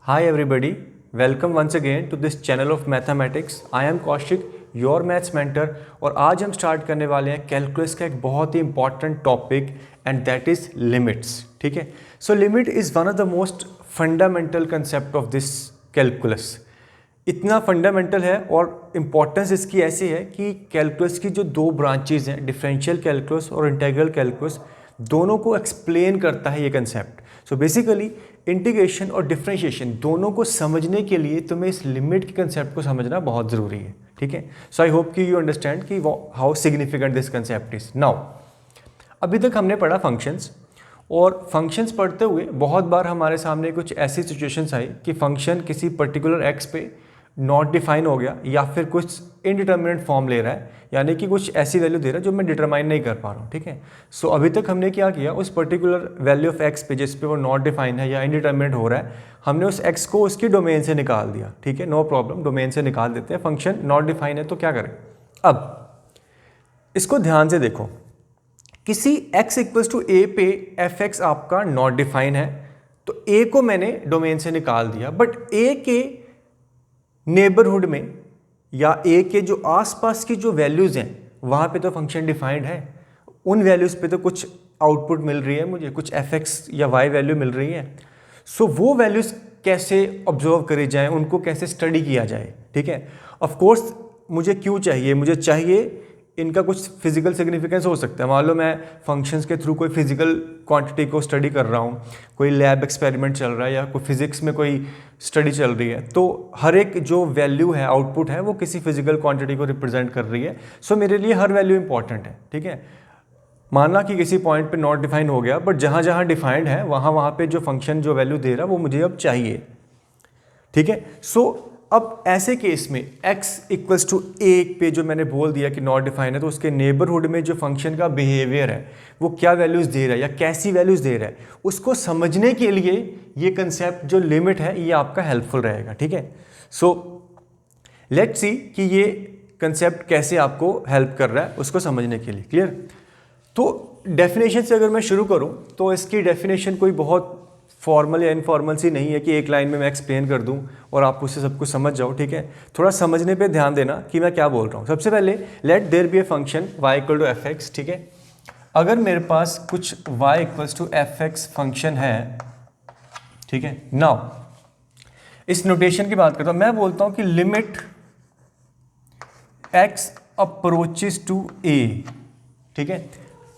Hi everybody, welcome once again to this channel of mathematics. I am Kaushik, your maths mentor और आज हम start करने वाले हैं कैलकुलस का एक बहुत ही important topic and that is limits. ठीक है, so limit is one of the most fundamental concept of this calculus. इतना फंडामेंटल है और इम्पॉर्टेंस इसकी ऐसी है कि कैलकुलस की जो दो ब्रांचेज हैं, डिफरेंशियल कैलकुलस और इंटीग्रल कैलकुलस, दोनों को एक्सप्लेन करता है ये कंसेप्ट. सो बेसिकली इंटीग्रेशन और डिफरेंशिएशन दोनों को समझने के लिए तुम्हें इस लिमिट के कंसेप्ट को समझना बहुत ज़रूरी है. ठीक है, सो आई होप कि यू अंडरस्टैंड कि how significant this concept is. Now अभी तक हमने पढ़ा फंक्शंस, और फंक्शंस पढ़ते हुए बहुत बार हमारे सामने कुछ ऐसी सिचुएशंस आई कि फंक्शन किसी पर्टिकुलर एक्स पे नॉट डिफाइन हो गया या फिर कुछ इनडिटर्मिनेट फॉर्म ले रहा है, यानी कि कुछ ऐसी वैल्यू दे रहा है जो मैं डिटरमाइन नहीं कर पा रहा हूँ. ठीक है, सो अभी तक हमने क्या किया, उस पर्टिकुलर वैल्यू ऑफ एक्स पे जिस पे वो नॉट डिफाइन है या इनडिटर्मिनेट हो रहा है, हमने उस एक्स को उसकी डोमेन से निकाल दिया. ठीक है, नो प्रॉब्लम, डोमेन से निकाल देते हैं. फंक्शन नॉट डिफाइन है तो क्या करें. अब इसको ध्यान से देखो, किसी x इक्वल्स टू ए पे एफ एक्स आपका नॉट डिफाइन है, तो a को मैंने डोमेन से निकाल दिया, बट a के नेबरहुड में या a के जो आसपास की जो वैल्यूज़ हैं वहाँ पे तो फंक्शन डिफाइंड है. उन वैल्यूज़ पे तो कुछ आउटपुट मिल रही है, मुझे कुछ एफ एक्स या y वैल्यू मिल रही है. सो वो वैल्यूज़ कैसे ऑब्जर्व करी जाएँ, उनको कैसे स्टडी किया जाए. ठीक है, ऑफ कोर्स मुझे क्यों चाहिए, मुझे चाहिए इनका कुछ फिजिकल सिग्निफिकेंस हो सकता है. मान लो मैं फंक्शंस के थ्रू कोई फिजिकल क्वांटिटी को स्टडी कर रहा हूँ, कोई लैब एक्सपेरिमेंट चल रहा है या कोई फिजिक्स में कोई स्टडी चल रही है, तो हर एक जो वैल्यू है, आउटपुट है, वो किसी फिजिकल क्वांटिटी को रिप्रेजेंट कर रही है. सो मेरे लिए हर वैल्यू इंपॉर्टेंट है. ठीक है, माना कि किसी पॉइंट पे नॉट डिफाइन हो गया, बट जहाँ जहाँ डिफाइंड है वहाँ पे जो फंक्शन जो वैल्यू दे रहा है वो मुझे अब चाहिए. ठीक है, सो अब ऐसे केस में x इक्वल्स टू ए पे जो मैंने बोल दिया कि नॉट डिफाइन है, तो उसके नेबरहुड में जो फंक्शन का बिहेवियर है वो क्या वैल्यूज़ दे रहा है या कैसी वैल्यूज़ दे रहा है, उसको समझने के लिए ये कंसेप्ट जो लिमिट है ये आपका हेल्पफुल रहेगा. ठीक है, सो लेट्स सी कि ये कंसेप्ट कैसे आपको हेल्प कर रहा है उसको समझने के लिए. क्लियर? तो डेफिनेशन से अगर मैं शुरू करूँ तो इसकी डेफिनेशन कोई बहुत फॉर्मल या इनफॉर्मल सी नहीं है कि एक लाइन में मैं एक्सप्लेन कर दूं और आप उससे सब कुछ समझ जाओ. ठीक है, थोड़ा समझने पे ध्यान देना कि मैं क्या बोल रहा हूँ. सबसे पहले let there be a function y equal to f x. ठीक है, अगर मेरे पास कुछ y equals to f x function है, ठीक है, नाउ इस नोटेशन की बात करता हूँ. मैं बोलता हूँ कि limit x approaches to a. ठीक है,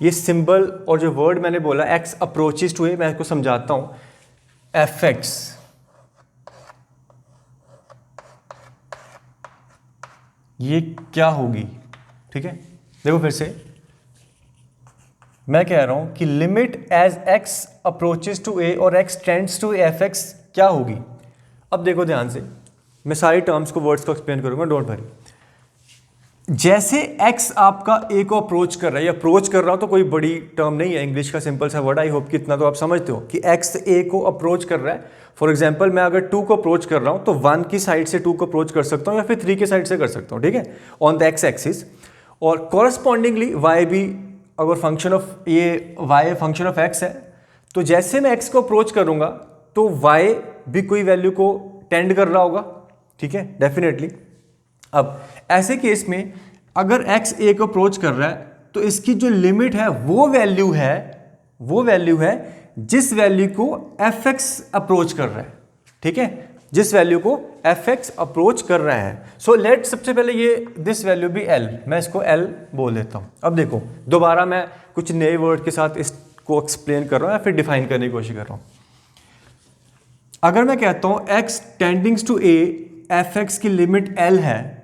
ये सिंबल और जो वर्ड मैंने बोला x अप्रोचेस टू a, मैं इसको समझाता हूँ. एफ एक्स ये क्या होगी. ठीक है, देखो फिर से मैं कह रहा हूं कि limit as x approaches to a और x tends to f x क्या होगी. अब देखो ध्यान से, मैं सारी टर्म्स को, वर्ड्स को एक्सप्लेन करूंगा, डोंट वरी. जैसे x आपका a को अप्रोच कर रहा है, या अप्रोच कर रहा हो तो कोई बड़ी टर्म नहीं है, इंग्लिश का सिंपल सा वर्ड. आई होप कि इतना तो आप समझते हो कि x a को अप्रोच कर रहा है. फॉर एग्जांपल मैं अगर 2 को अप्रोच कर रहा हूं तो 1 की साइड से 2 को अप्रोच कर सकता हूं या फिर 3 की साइड से कर सकता हूं. ठीक है, ऑन द x एक्सिस. और कॉरस्पॉन्डिंगली y भी, अगर फंक्शन ऑफ ये y फंक्शन ऑफ x है, तो जैसे मैं x को अप्रोच करूंगा तो y भी कोई वैल्यू को टेंड कर रहा होगा. ठीक है, डेफिनेटली. अब ऐसे केस में अगर x a को अप्रोच कर रहा है तो इसकी जो लिमिट है वो वैल्यू है जिस वैल्यू को एफ एक्स अप्रोच कर रहा है. ठीक है, जिस वैल्यू को एफ एक्स अप्रोच कर रहा है. सो लेट, सबसे पहले ये दिस वैल्यू भी l, मैं इसको l बोल देता हूं. अब देखो दोबारा मैं कुछ नए वर्ड के साथ इसको एक्सप्लेन कर रहा हूं या फिर डिफाइन करने की कोशिश कर रहा हूं. अगर मैं कहता हूं x tendings to a, F X की लिमिट l है,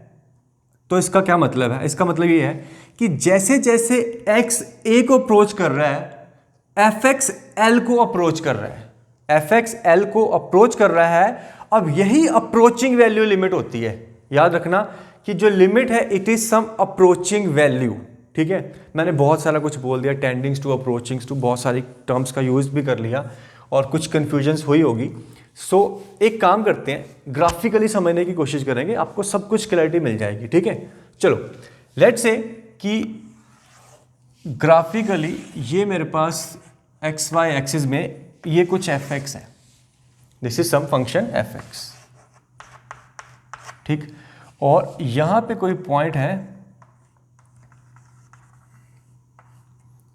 तो इसका क्या मतलब है. इसका मतलब ये है कि जैसे जैसे x a को अप्रोच कर रहा है, एफ एक्स एल को अप्रोच कर रहा है. एफ एक्स एल को अप्रोच कर रहा है. अब यही अप्रोचिंग वैल्यू लिमिट होती है. याद रखना कि जो लिमिट है it is some approaching value. ठीक है, मैंने बहुत सारा कुछ बोल दिया, टेंडिंग्स टू, अप्रोचिंग्स टू, बहुत सारी टर्म्स का यूज भी कर लिया और कुछ कंफ्यूजन्स हुई होगी. सो एक काम करते हैं, ग्राफिकली समझने की कोशिश करेंगे, आपको सब कुछ क्लैरिटी मिल जाएगी. ठीक है, चलो लेट्स से कि ग्राफिकली ये मेरे पास एक्स वाई एक्सिस में ये कुछ एफ एक्स है. This is some function F x, ठीक। और यहां पे कोई पॉइंट है,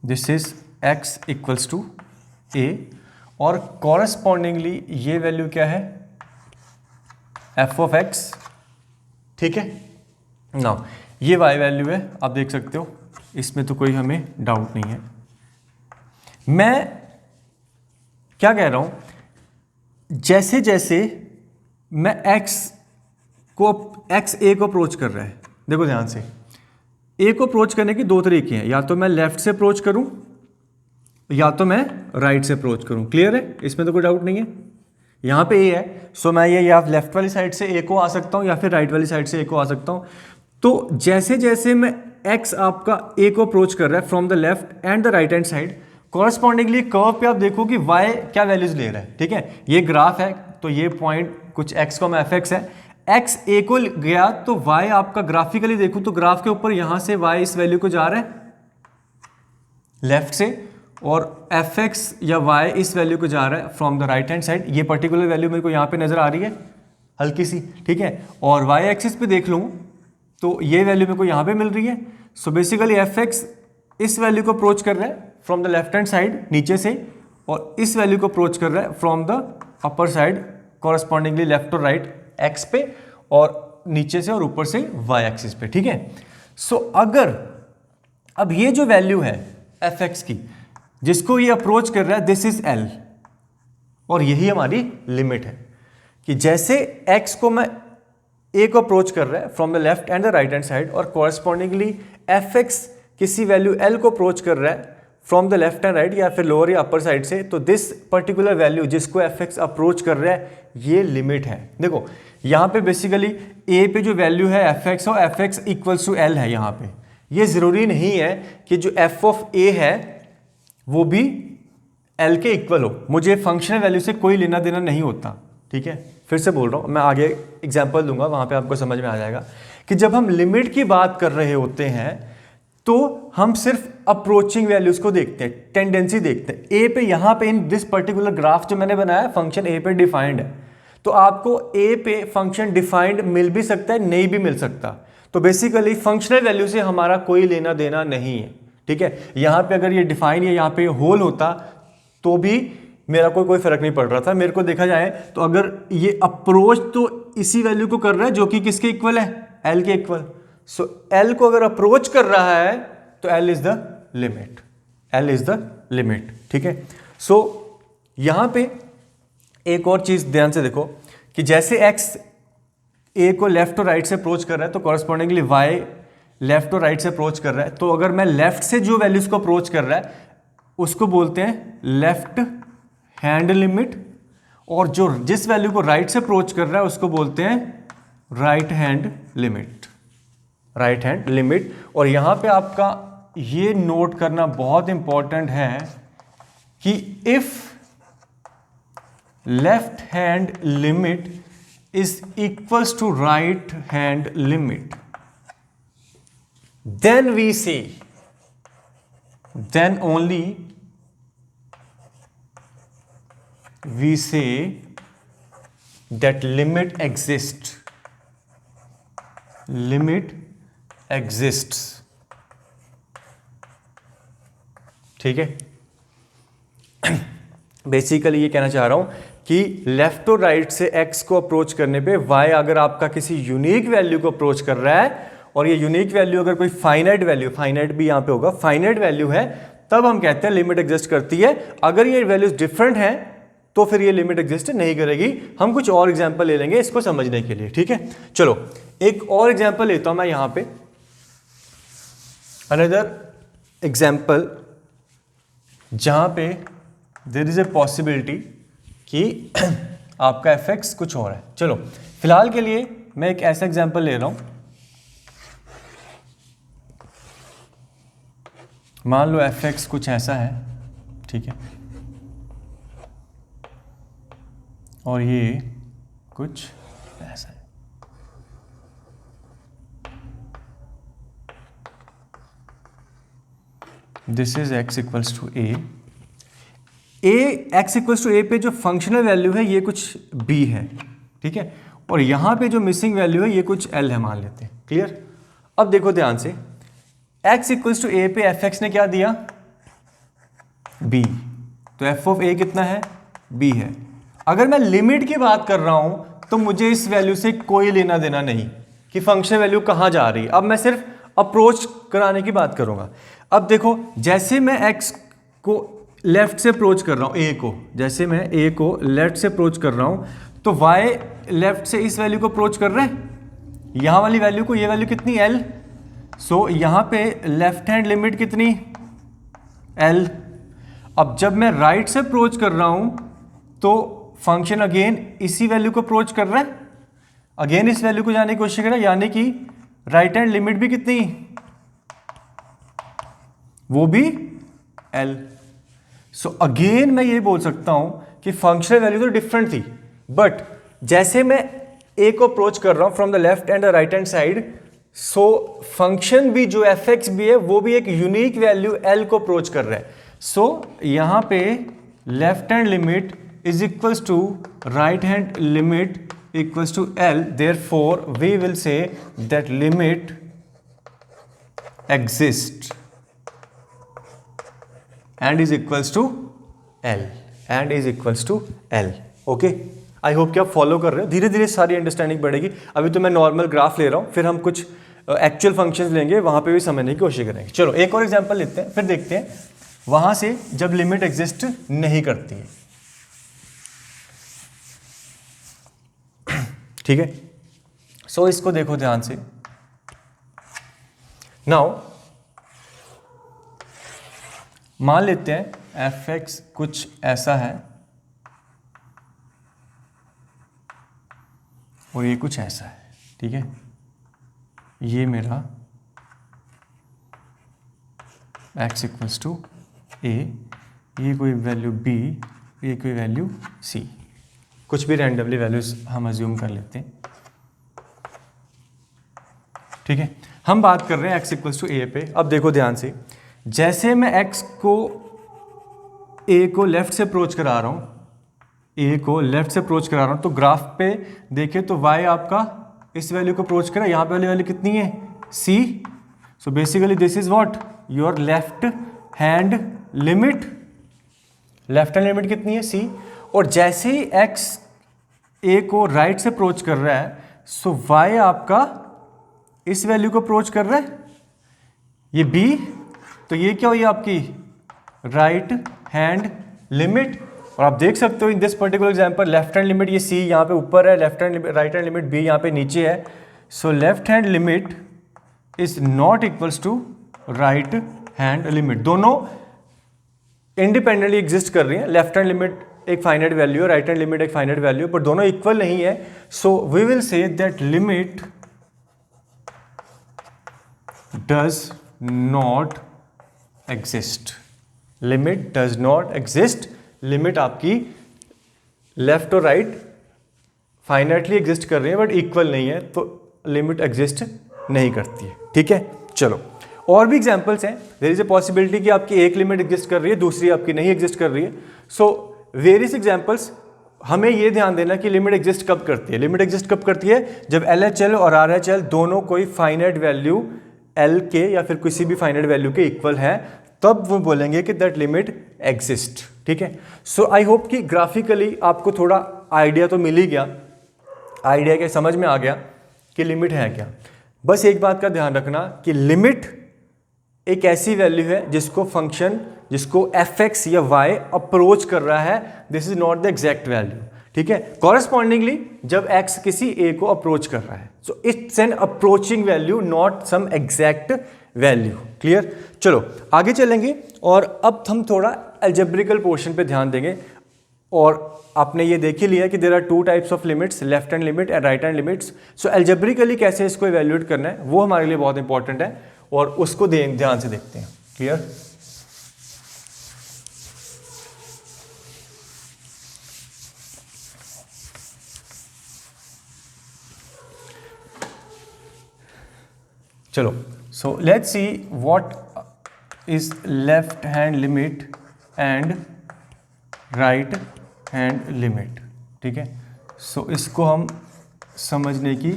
this is X equals to A, और कॉरस्पॉन्डिंगली ये वैल्यू क्या है, एफ ऑफ एक्स, ठीक है ना। ये वाई वैल्यू है, आप देख सकते हो, इसमें तो कोई हमें डाउट नहीं है। मैं क्या कह रहा हूं, जैसे जैसे मैं एक्स ए को अप्रोच कर रहा है, देखो ध्यान से, ए को अप्रोच करने के दो तरीके हैं, या तो मैं लेफ्ट से अप्रोच करूं या तो मैं राइट से अप्रोच करूं। क्लियर है, इसमें तो कोई डाउट नहीं है। यहां पे ए है, सो मैं ये या लेफ्ट वाली साइड से ए को आ सकता हूं या फिर राइट वाली साइड से ए को आ सकता हूं। तो जैसे जैसे मैं एक्स आपका ए को अप्रोच कर रहा है from the left and the right hand side, correspondingly curve पे आप देखो कि वाई क्या वैल्यूज ले रहा है, ठीक है। ये ग्राफ है, तो ये पॉइंट कुछ एक्स को एफ एक्स है, एक्स ए को गया तो वाई आपका ग्राफिकली देखो तो ग्राफ के ऊपर यहां से वाई इस वैल्यू को जा रहा है लेफ्ट से, और एफ एक्स या वाई इस वैल्यू को जा रहा है from the right hand side. ये पर्टिकुलर वैल्यू मेरे को यहां पे नजर आ रही है हल्की सी, ठीक है। और वाई एक्सिस पे देख लूँ तो ये वैल्यू मेरे को यहां पे मिल रही है। सो बेसिकली एफ एक्स इस वैल्यू को अप्रोच कर रहा है from the left hand side नीचे से, और इस वैल्यू को अप्रोच कर रहा है from the upper side, correspondingly left और राइट एक्स पे, और नीचे से और ऊपर से वाई एक्सिस पे, ठीक है। सो अगर अब ये जो वैल्यू है एफ एक्स की जिसको ये अप्रोच कर रहा है, दिस इज एल, और यही हमारी लिमिट है कि जैसे एक्स को मैं ए को अप्रोच कर रहा है from the left and the right hand side, और कॉरस्पॉन्डिंगली एफ एक्स किसी वैल्यू एल को अप्रोच कर रहा है from the left and right या फिर लोअर या अपर साइड से, तो दिस पर्टिकुलर वैल्यू जिसको एफ एक्स अप्रोच कर रहा है ये लिमिट है। देखो यहां पे बेसिकली ए पे जो वैल्यू है एफ एक्स और f x equals to L है। यहां पे ये जरूरी नहीं है कि जो एफ ऑफ ए है वो भी एल के इक्वल हो, मुझे फंक्शनल वैल्यू से कोई लेना देना नहीं होता, ठीक है। फिर से बोल रहा हूं, मैं आगे एग्जाम्पल दूंगा, वहां पे आपको समझ में आ जाएगा कि जब हम लिमिट की बात कर रहे होते हैं तो हम सिर्फ अप्रोचिंग वैल्यूज को देखते हैं, टेंडेंसी देखते हैं। ए पे यहां पे इन दिस पर्टिकुलर ग्राफ जो मैंने बनाया फंक्शन ए पे डिफाइंड है, तो आपको ए पे फंक्शन डिफाइंड मिल भी सकता है, नहीं भी मिल सकता। तो बेसिकली फंक्शनल वैल्यू से हमारा कोई लेना देना नहीं है, ठीक है। यहां पे अगर ये डिफाइन या यहां पे होल होता तो भी मेरा कोई फर्क नहीं पड़ रहा था। मेरे को देखा जाए तो अगर ये अप्रोच तो इसी वैल्यू को कर रहा है जो कि किसके इक्वल है, एल के इक्वल। सो एल को अगर अप्रोच कर रहा है तो L is the limit, L is the limit, ठीक है। सो यहां पे एक और चीज ध्यान से देखो कि जैसे एक्स ए को लेफ्ट और राइट से अप्रोच कर रहा है तो कॉरस्पॉन्डिंगली वाई लेफ्ट और राइट से अप्रोच कर रहा है। तो अगर मैं लेफ्ट से जो वैल्यूज को अप्रोच कर रहा है उसको बोलते हैं लेफ्ट हैंड लिमिट, और जो जिस वैल्यू को राइट से अप्रोच कर रहा है उसको बोलते हैं right hand limit, right hand limit. और यहां पे आपका ये नोट करना बहुत इंपॉर्टेंट है कि if left hand limit is equals to right hand limit, then we say, then only we say that limit exists, limit exists, ठीक है। बेसिकली ये कहना चाह रहा हूं कि लेफ्ट और राइट से एक्स को अप्रोच करने पे वाई अगर आपका किसी यूनिक वैल्यू को अप्रोच कर रहा है, और ये यूनिक वैल्यू अगर कोई फाइनाइट वैल्यू, फाइनाइट भी यहां पे होगा, फाइनाइट वैल्यू है, तब हम कहते हैं लिमिट एग्जिस्ट करती है। अगर ये वैल्यूज डिफरेंट हैं तो फिर ये लिमिट एग्जिस्ट नहीं करेगी। हम कुछ और एग्जांपल ले लेंगे इसको समझने के लिए, ठीक है। चलो एक और एग्जांपल लेता हूं मैं यहां पे, अनदर एग्जांपल जहां पे देयर इज ए पॉसिबिलिटी कि आपका एफ एक्स कुछ और है। चलो फिलहाल के लिए मैं एक ऐसा एग्जांपल ले रहा हूं, मान लो एफ एक्स कुछ ऐसा है, ठीक है, और ये कुछ ऐसा है। This is X equals to A, A X equals to A पे जो फंक्शनल वैल्यू है ये कुछ बी है, ठीक है, और यहाँ पे जो मिसिंग वैल्यू है ये कुछ एल है मान लेते हैं। क्लियर? अब देखो ध्यान से, एक्स इक्वल्स टू ए पे एफ एक्स ने क्या दिया, बी, तो एफ ऑफ ए कितना है, बी है। अगर मैं लिमिट की बात कर रहा हूं तो मुझे इस वैल्यू से कोई लेना देना नहीं कि फंक्शन वैल्यू कहां जा रही है। अब मैं सिर्फ अप्रोच कराने की बात करूंगा। अब देखो, जैसे मैं एक्स को लेफ्ट से अप्रोच कर रहा हूं, ए को, जैसे मैं ए को लेफ्ट से अप्रोच कर रहा हूं तो वाई लेफ्ट से इस वैल्यू को अप्रोच कर रहे हैं, यहां वाली वैल्यू को, ये वैल्यू कितनी, एल। सो यहां पे लेफ्ट हैंड लिमिट कितनी, एल। अब जब मैं राइट से अप्रोच कर रहा हूं तो फंक्शन अगेन इसी वैल्यू को अप्रोच कर रहा है, अगेन इस वैल्यू को जाने की कोशिश कर रहा है, यानी कि राइट हैंड लिमिट भी कितनी, वो भी एल। सो अगेन मैं ये बोल सकता हूं कि फंक्शनल वैल्यू तो डिफरेंट थी, बट जैसे मैं ए को अप्रोच कर रहा हूं from the left and the right hand side, so function भी जो एफ एक्स भी है वो भी एक यूनिक वैल्यू एल को अप्रोच कर रहा है। सो यहां पे left hand limit is equals to right hand limit equals to L, therefore we will say that limit exist and is equals to L, and is equals to L। Okay, I hope कि आप follow कर रहे हो, धीरे धीरे सारी understanding बढ़ेगी। अभी तो मैं नॉर्मल ग्राफ ले रहा हूँ, फिर हम कुछ एक्चुअल फंक्शंस लेंगे, वहाँ पे भी समझने की कोशिश करेंगे। चलो एक और एग्जांपल लेते हैं, फिर देखते हैं वहाँ से जब लिमिट एग्जिस्ट नहीं करती है। ठीक है, सो इसको देखो ध्यान से। नाउ मान लेते हैं एफ एक्स कुछ ऐसा है और ये कुछ ऐसा है, ठीक है, ये मेरा एक्स इक्वल्स टू ए, ये कोई वैल्यू बी, ये कोई वैल्यू सी, कुछ भी रैंडमली वैल्यूज हम अज्यूम कर लेते हैं। ठीक है, हम बात कर रहे हैं एक्स इक्वल्स टू ए पे। अब देखो ध्यान से, जैसे मैं x को a को लेफ्ट से अप्रोच करा रहा हूँ, a को लेफ्ट से अप्रोच करा रहा हूँ, तो ग्राफ पे देखें तो y आपका इस वैल्यू को अप्रोच करा, यहाँ पे वाली वैल्यू कितनी है, c। So basically this is what your left hand limit, left hand limit कितनी है, c। और जैसे ही x a को राइट से अप्रोच कर रहा है, सो y आपका इस वैल्यू को अप्रोच कर रहा है, ये b, तो ये क्या हुई आपकी राइट हैंड लिमिट। और आप देख सकते हो in this particular example left hand limit ये सी यहाँ पे ऊपर है, left hand right hand limit B यहाँ पे नीचे है। So left hand limit is not equals to right hand limit, दोनों इंडिपेंडेंटली एग्जिस्ट कर रही है। लेफ्ट हैंड लिमिट एक फाइनाइट वैल्यू है, राइट हैंड लिमिट एक फाइनाइट वैल्यू, पर दोनों इक्वल नहीं है। So we will say that limit does not exist, limit does not exist. Limit आपकी लेफ्ट और राइट फाइनाइटली एग्जिस्ट कर रही है बट इक्वल नहीं है, तो लिमिट एग्जिस्ट नहीं करती है। ठीक है, चलो और भी एग्जांपल्स हैं। देयर इज ए पॉसिबिलिटी कि आपकी एक लिमिट एग्जिस्ट कर रही है, दूसरी आपकी नहीं एग्जिस्ट कर रही है। सो वेरियस एग्जांपल्स, हमें ये ध्यान देना कि लिमिट एग्जिस्ट कब करती है। लिमिट एग्जिस्ट कब करती है, जब LHL और RHL दोनों कोई फाइनाइट वैल्यू L के या फिर किसी भी फाइनाइट वैल्यू के इक्वल है, तब वो बोलेंगे कि दैट लिमिट एग्जिस्ट। ठीक है, सो आई होप कि ग्राफिकली आपको थोड़ा आइडिया तो मिल ही गया, आइडिया के समझ में आ गया कि लिमिट है क्या। बस एक बात का ध्यान रखना कि लिमिट एक ऐसी वैल्यू है जिसको फंक्शन, जिसको fx या y अप्रोच कर रहा है, this is not the exact value. ठीक है, कॉरेस्पॉन्डिंगली जब x किसी a को अप्रोच कर रहा है, so it's an approaching value, not some exact value. Clear, चलो आगे चलेंगे और अब हम थोड़ा अलजेब्रिकल पोर्शन पे ध्यान देंगे। और आपने ये देख ही लिया कि there are two types of limits, left hand limit and right hand limits. So algebraically कैसे इसको इवेल्युएट करना है वो हमारे लिए बहुत इंपॉर्टेंट है और उसको ध्यान से देखते हैं। क्लियर, चलो, so let's see what is left hand limit and right hand limit. ठीक है, सो इसको हम समझने की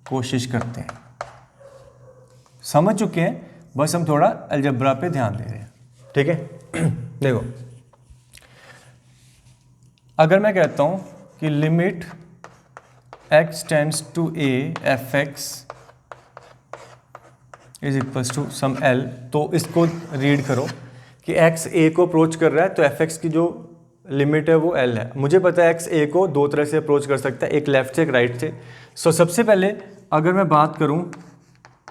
कोशिश करते हैं। समझ चुके हैं, बस हम थोड़ा अलजब्रा पे ध्यान दे रहे हैं। ठीक है देखो, अगर मैं कहता हूं कि limit x tends to a F X is equals to some l, तो इसको रीड करो कि x a को अप्रोच कर रहा है, तो एफ एक्स की जो लिमिट है वो l है। मुझे पता है x a को दो तरह से अप्रोच कर सकता है, एक लेफ्ट से एक राइट से। सो सबसे पहले अगर मैं बात करूं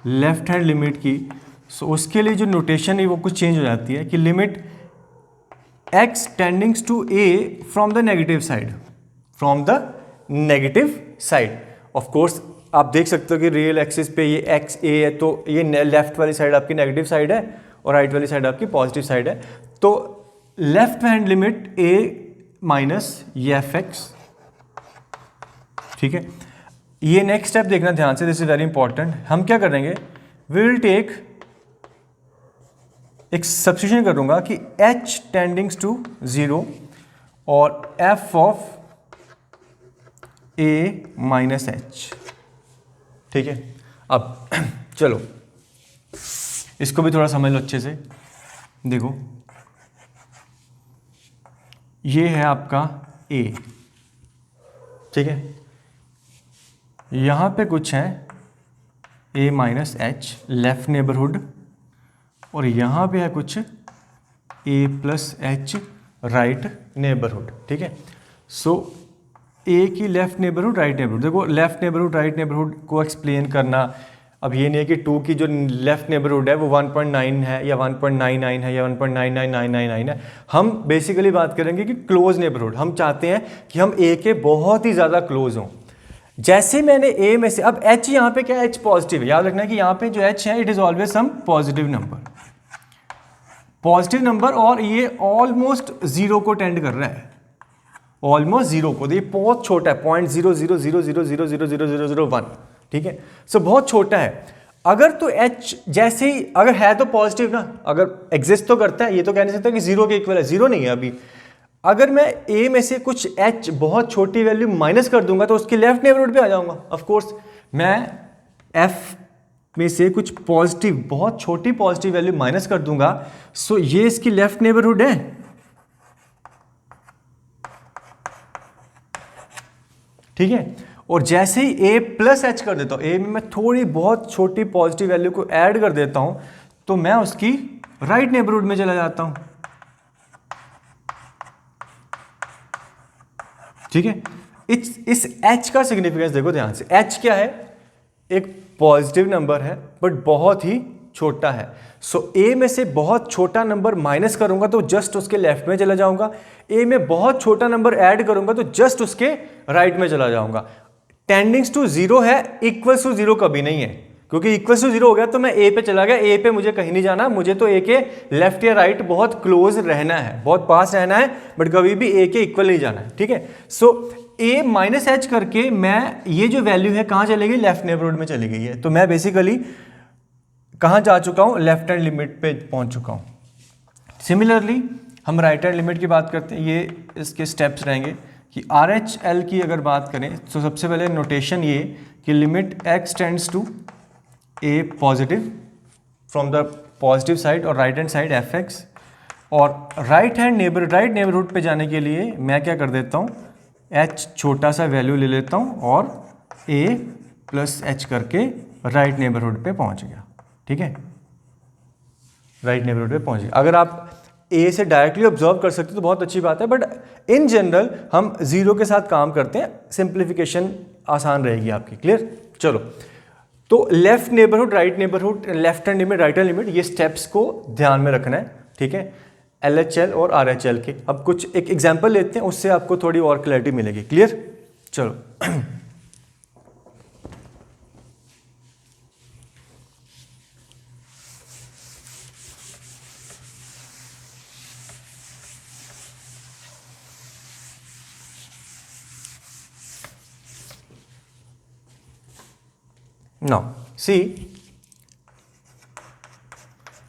लेफ्ट हैंड लिमिट की, सो उसके लिए जो नोटेशन है वो कुछ चेंज हो जाती है कि limit x tendings to a from the negative side, from the negative side. Of course आप देख सकते हो कि रियल एक्सिस पे ये x a है, तो ये लेफ्ट वाली साइड आपकी नेगेटिव साइड है और राइट वाली साइड आपकी पॉजिटिव साइड है। तो left hand limit a minus ये एफ एक्स। ठीक है, ये नेक्स्ट स्टेप देखना ध्यान से, दिस इज वेरी इंपॉर्टेंट। हम क्या करेंगे, वी विल टेक, एक सब्स्टिट्यूशन करूंगा कि h टेंडिंग्स टू 0 और f of a minus H. ठीक है, अब चलो इसको भी थोड़ा समझ लो अच्छे से। देखो ये है आपका a, ठीक है, यहां पे कुछ है a minus H left neighbourhood, और यहां पे है कुछ a plus H right neighbourhood. ठीक है, सो a की लेफ्ट नेबरहुड राइट नेबरहुड, देखो लेफ्ट नेबरहुड राइट नेबरहुड को एक्सप्लेन करना, अब ये नहीं है कि 2 की जो लेफ्ट नेबरहुड है वो 1.9 है या 1.99 है या 1.99999 है। हम बेसिकली बात करेंगे कि क्लोज नेबरहुड, हम चाहते हैं कि हम a के बहुत ही ज़्यादा क्लोज हों। जैसे मैंने a में से, अब h यहाँ पे क्या है, h पॉजिटिव है, याद रखना है कि यहाँ पे जो h है it is always some positive number, positive number, और ये ऑलमोस्ट जीरो को टेंड कर रहा है, ऑलमोस्ट जीरो को। ये बहुत छोटा है, 0.0000000001। ठीक है, सो बहुत छोटा है। अगर तो h जैसे ही, अगर है तो पॉजिटिव ना, अगर एग्जिस्ट तो करता है, ये तो कह नहीं सकता कि जीरो के इक्वल है, जीरो नहीं है अभी। अगर मैं a में से कुछ h बहुत छोटी वैल्यू माइनस कर दूंगा तो उसके लेफ्ट नेबरहुड पे आ जाऊंगा। ऑफ कोर्स मैं f में से कुछ पॉजिटिव, बहुत छोटी पॉजिटिव वैल्यू माइनस कर दूंगा, सो ये इसकी लेफ्ट नेबरहुड है। ठीक है, और जैसे ही a प्लस एच कर देता हूं, a में मैं थोड़ी बहुत छोटी पॉजिटिव वैल्यू को ऐड कर देता हूं, तो मैं उसकी राइट नेबरहुड में चला जाता हूं। ठीक है, इस h का सिग्निफिकेंस देखो ध्यान से। h क्या है, एक पॉजिटिव नंबर है बट बहुत ही छोटा है। सो a में से बहुत छोटा नंबर माइनस करूंगा तो जस्ट उसके लेफ्ट में चला जाऊंगा, a में बहुत छोटा नंबर ऐड करूंगा तो जस्ट उसके राइट में चला जाऊंगा। टेंडिंग्स टू जीरो है, इक्वल्स टू जीरो कभी नहीं है, क्योंकि इक्वल्स टू जीरो हो गया तो मैं a पे चला गया, a पे मुझे कहीं नहीं जाना, मुझे तो a के लेफ्ट या राइट बहुत क्लोज रहना है, बहुत पास रहना है, बट कभी भी a के इक्वल नहीं जाना है। ठीक है, सो a माइनस एच करके मैं, ये जो वैल्यू है कहां चली गई, लेफ्ट नेबरहुड में चली गई है। तो मैं बेसिकली कहां जा चुका हूं, लेफ्ट हैंड लिमिट पे पहुंच चुका हूं। सिमिलरली हम राइट हैंड लिमिट की बात करते हैं, ये इसके स्टेप्स रहेंगे कि आर एच एल की अगर बात करें तो सबसे पहले नोटेशन ये कि limit x tends to a positive from the positive side और right hand side F x, और राइट नेबरहुड पे जाने के लिए मैं क्या कर देता हूँ, h छोटा सा वैल्यू ले लेता हूँ और a प्लस एच करके राइट नेबरहुड पे पहुँच गया। ठीक है, राइट नेबरहुड पे पहुँच गया। अगर आप a से डायरेक्टली ऑब्जर्व कर सकते हो तो बहुत अच्छी बात है, बट इन जनरल हम जीरो के साथ काम करते हैं, सिंप्लीफिकेशन आसान रहेगी आपकी। क्लियर, चलो तो left neighbourhood right neighbourhood, left hand limit right hand limit, ये स्टेप्स को ध्यान में रखना है। ठीक है, LHL और RHL के। अब कुछ एक एग्जांपल लेते हैं, उससे आपको थोड़ी और क्लैरिटी मिलेगी। क्लियर, चलो नाउ सी,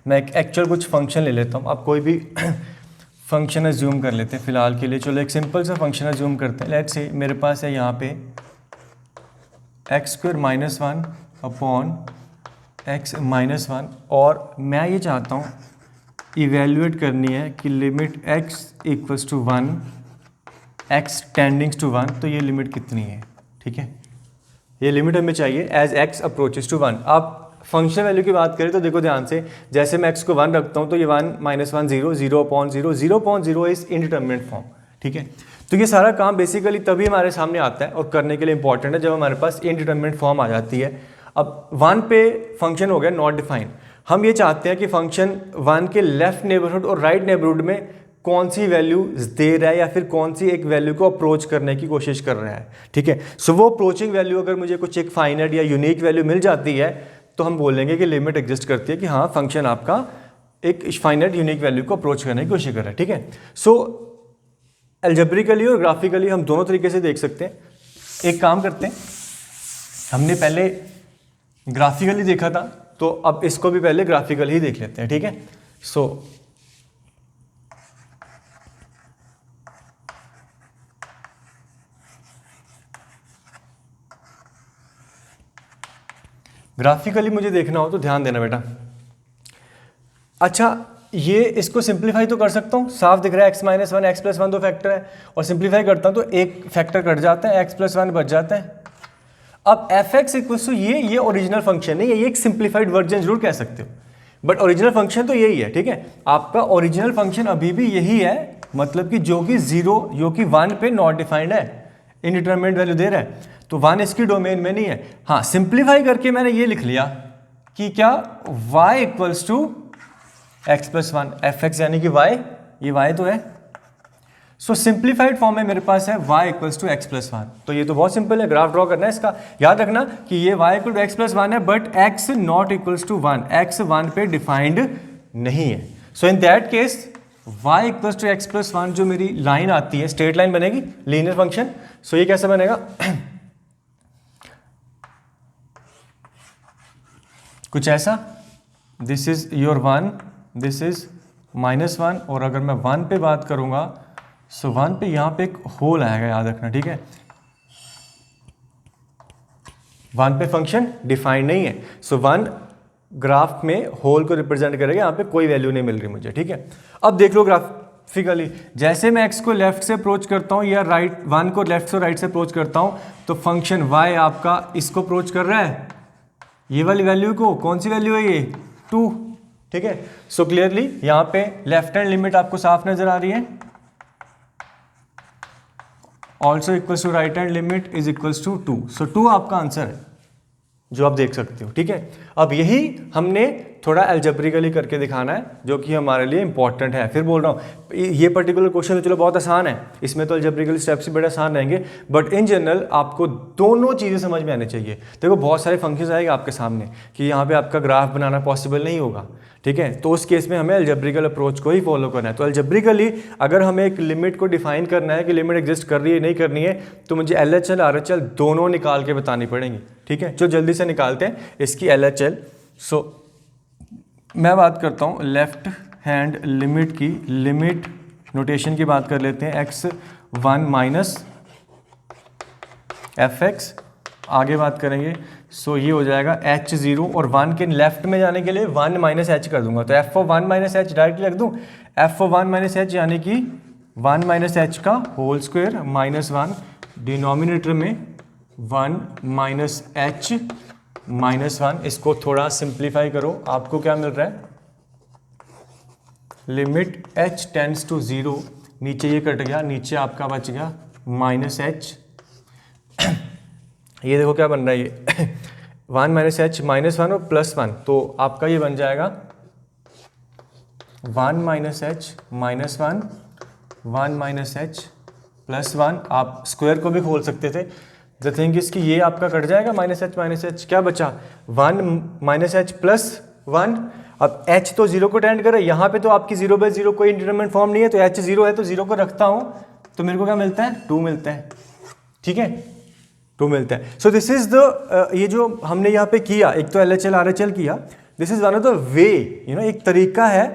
मैं एक एक्चुअल कुछ फंक्शन ले लेता हूँ। आप कोई भी फंक्शन एज्यूम कर लेते हैं फिलहाल के लिए। चलो एक सिंपल सा फंक्शन एज्यूम करते हैं। लेट्स से मेरे पास है यहाँ पे x² - 1 अपॉन x - 1 और मैं ये चाहता हूँ इवेल्यूएट करनी है कि limit x equals to 1 x tendings to 1, तो ये लिमिट कितनी है। ठीक है, ये लिमिट हमें चाहिए एज x अप्रोचेस टू 1। आप फंक्शन वैल्यू की बात करें तो देखो ध्यान से, जैसे मैं x को 1 रखता हूँ तो ये 1 - 1 0, 0/0, 0/0 इज इनडिटर्मिनेट फॉर्म। ठीक है, तो ये सारा काम बेसिकली तभी हमारे सामने आता है और करने के लिए इंपॉर्टेंट है जब हमारे पास इनडिटर्मिनेट फॉर्म आ जाती है। अब 1 पे फंक्शन हो गया नॉट डिफाइंड। हम ये चाहते हैं कि फंक्शन 1 के लेफ्ट नेबरहुड और राइट नेबरहुड में कौन सी वैल्यू दे रहा है या फिर कौन सी एक वैल्यू को अप्रोच करने की कोशिश कर रहा है। ठीक है, सो वो अप्रोचिंग वैल्यू अगर मुझे कुछ एक फाइनाइट या यूनिक वैल्यू मिल जाती है तो हम बोलेंगे कि लिमिट एग्जिस्ट करती है, कि हाँ फंक्शन आपका एक फाइनाइट यूनिक वैल्यू को अप्रोच करने की कोशिश कर रहा है। ठीक है, सो अलजेब्रिकली और ग्राफिकली हम दोनों तरीके से देख सकते हैं। एक काम करते हैं, हमने पहले ग्राफिकली देखा था तो अब इसको भी पहले ग्राफिकली ही देख लेते हैं। ठीक है, सो ग्राफिकली मुझे देखना हो तो ध्यान देना बेटा। अच्छा, ये इसको सिंप्लीफाई तो कर सकता हूँ, साफ दिख रहा है x - 1 x + 1 दो फैक्टर है, और सिंप्लीफाई करता हूँ तो एक फैक्टर कट जाता है, x + 1 बच जाता है। अब f(x) इक्वल्स टू ये ओरिजिनल फंक्शन नहीं है, ये एक सिंप्लीफाइड वर्जन जरूर कह सकते हो, बट ओरिजिनल फंक्शन तो यही है। ठीक है, आपका ओरिजिनल फंक्शन अभी भी यही है, मतलब कि जो कि 1 पे नॉट डिफाइंड है, इनडिटरमिनेट वैल्यू दे रहा है, तो 1 इसकी डोमेन में नहीं है। हाँ, सिंप्लीफाई करके मैंने ये लिख लिया कि क्या y equals to x + 1 f(x) यानी कि y, ये y तो है। सो सिंप्लीफाइड फॉर्म में मेरे पास है y इक्वल्स टू x + 1। तो ये तो बहुत सिंपल है, ग्राफ ड्रॉ करना है इसका। याद रखना कि ये y इक्वल टू x + 1 है, but x not equals to 1, x 1 पे डिफाइंड नहीं है। So in that case y equals to x + 1 जो मेरी लाइन आती है, स्ट्रेट लाइन बनेगी, लीनियर फंक्शन। सो ये कैसे बनेगा कुछ ऐसा, this is your 1, this is -1, और अगर मैं 1 पे बात करूंगा सो 1 पे यहाँ पे एक होल आएगा, याद रखना। ठीक है, 1 पे फंक्शन डिफाइंड नहीं है, सो 1 ग्राफ में होल को रिप्रेजेंट करेगा, यहाँ पे कोई वैल्यू नहीं मिल रही मुझे। ठीक है, अब देख लो ग्राफिकली, जैसे मैं x को लेफ्ट से अप्रोच करता हूँ या राइट 1 को लेफ्ट से राइट से अप्रोच करता हूँ, तो फंक्शन y आपका इसको अप्रोच कर रहा है, ये वाली वैल्यू को, कौन सी वैल्यू है ये 2। ठीक है, सो क्लियरली यहाँ पे लेफ्ट हैंड लिमिट आपको साफ नजर आ रही है, also equals to right hand limit is equals to 2। So 2 आपका आंसर है जो आप देख सकते हो। ठीक है, अब यही हमने थोड़ा अलजेब्रिकली करके दिखाना है जो कि हमारे लिए इंपॉर्टेंट है। फिर बोल रहा हूँ ये पर्टिकुलर क्वेश्चन तो चलो बहुत आसान है, इसमें तो अलजेब्रिकल स्टेप्स भी बड़े आसान रहेंगे, बट इन जनरल आपको दोनों चीज़ें समझ में आनी चाहिए। देखो बहुत सारे फंक्शंस आएंगे आपके सामने कि यहाँ पे आपका ग्राफ बनाना पॉसिबल नहीं होगा। ठीक है, तो उस केस में हमें अलजेब्रिकल अप्रोच को ही फॉलो करना है। तो अलजेब्रिकली अगर हमें एक लिमिट को डिफाइन करना है कि लिमिट एग्जिस्ट कर रही है नहीं करनी है, तो मुझे LHL RHL दोनों निकाल के बतानी पड़ेंगी। ठीक है, जो जल्दी से निकालते हैं इसकी LHL। सो मैं बात करता हूँ लेफ्ट हैंड लिमिट की, लिमिट नोटेशन की बात कर लेते हैं, x1 माइनस f(x), आगे बात करेंगे। सो ये हो जाएगा h0, और 1 के लेफ्ट में जाने के लिए 1 माइनस h कर दूंगा, तो f(1 माइनस h) डायरेक्टली रख दूँ, f(1 माइनस h) यानी कि 1 माइनस h का होल स्क्वायर -1, डिनोमिनेटर में 1 माइनस h -1। इसको थोड़ा सिंप्लीफाई करो, आपको क्या मिल रहा है, लिमिट h टेंड्स टू 0, नीचे ये कट गया, नीचे आपका बच गया -h। ये देखो क्या बन रहा है, ये 1 माइनस h -1 और +1, तो आपका ये बन जाएगा 1 माइनस h -1, 1 माइनस h +1। आप स्क्वायर को भी खोल सकते थे। द थिंग इज कि ये आपका कट जाएगा -h, क्या बचा 1 माइनस h +1। अब h तो 0 को टेंड करे, यहाँ पे तो आपकी 0/0 कोई इंडिटरमिनेट फॉर्म नहीं है, तो h 0 है तो 0 को रखता हूँ, तो मेरे को क्या मिलता है 2 मिलता है। ठीक है, 2 मिलता है। सो दिस इज द ये जो हमने यहाँ पे किया, एक तो LHL RHL किया, this is one of the way, एक तरीका है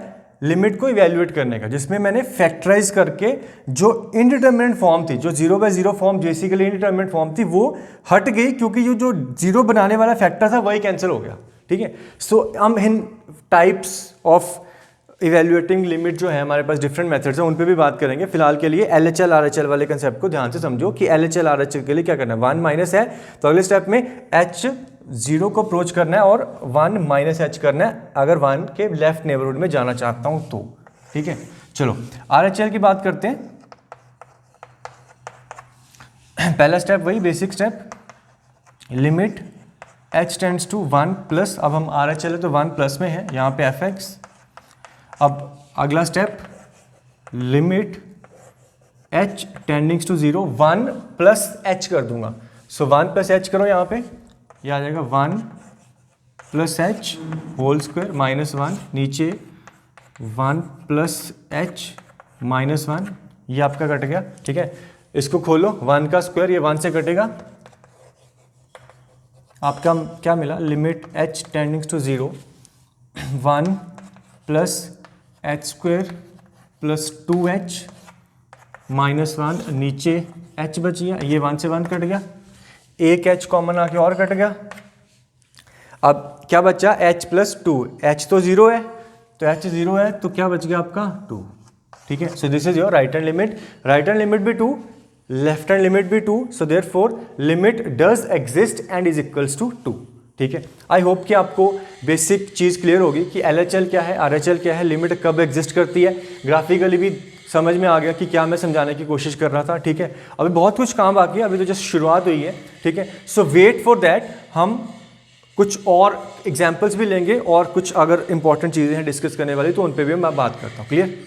लिमिट को इवेल्युएट करने का, जिसमें मैंने फैक्टराइज करके जो इनडिटरमिनेट फॉर्म थी, जो 0 by 0 form basically indeterminate form थी, वो हट गई क्योंकि जो 0 बनाने वाला फैक्टर था वही कैंसिल हो गया। ठीक है, सो हम इन टाइप्स ऑफ इवेल्युएटिंग लिमिट जो है हमारे पास डिफरेंट मेथड्स हैं, उन पे भी बात करेंगे। फिलहाल के लिए LHL RHL वाले कंसेप्ट को ध्यान से समझो कि LHL RHL के लिए क्या करना है, 1 माइनस है तो अगले स्टेप में H0 को अप्रोच करना है और 1 माइनस H करना है अगर 1 के लेफ्ट नेबरहुड में जाना चाहता हूं तो। ठीक है, चलो RHL की बात करते हैं। पहला स्टेप वही basic step, limit H tends to 1 plus, अब हम RHL है तो 1 प्लस में है, यहाँ पे fx। अब अगला step limit h tendings to 0, 1 plus h कर दूंगा। सो 1 प्लस h करो, यहाँ पे यह आ जाएगा 1 plus h whole square minus 1, नीचे 1 प्लस h माइनस 1, ये आपका कट गया। ठीक है, इसको खोलो, 1 का स्क्वायर ये 1 से कटेगा, आपका क्या मिला, limit h tendings to 0, 1 plus h square plus 2h minus 1, नीचे h बच गया, ये 1 से 1 कट गया, एक h कॉमन आके और कट गया। अब क्या बचा, h प्लस 2, h तो 0 है तो h 0 है तो क्या बच गया आपका 2। ठीक है, so this is your right hand limit. Right hand limit भी 2, लेफ्ट हैंड लिमिट भी 2, so therefore limit does exist and is equals to 2। ठीक है, आई होप कि आपको बेसिक चीज़ क्लियर होगी कि LHL क्या है, RHL क्या है, लिमिट कब एग्जिस्ट करती है, ग्राफिकली भी समझ में आ गया कि क्या मैं समझाने की कोशिश कर रहा था। ठीक है, अभी बहुत कुछ काम बाकी है, अभी तो जस्ट शुरुआत हुई है। ठीक है, सो वेट फॉर दैट, हम कुछ और एग्जाम्पल्स भी लेंगे और कुछ अगर इंपॉर्टेंट चीज़ें हैं डिस्कस करने वाली तो उन पर भी मैं बात करता हूँ। क्लियर?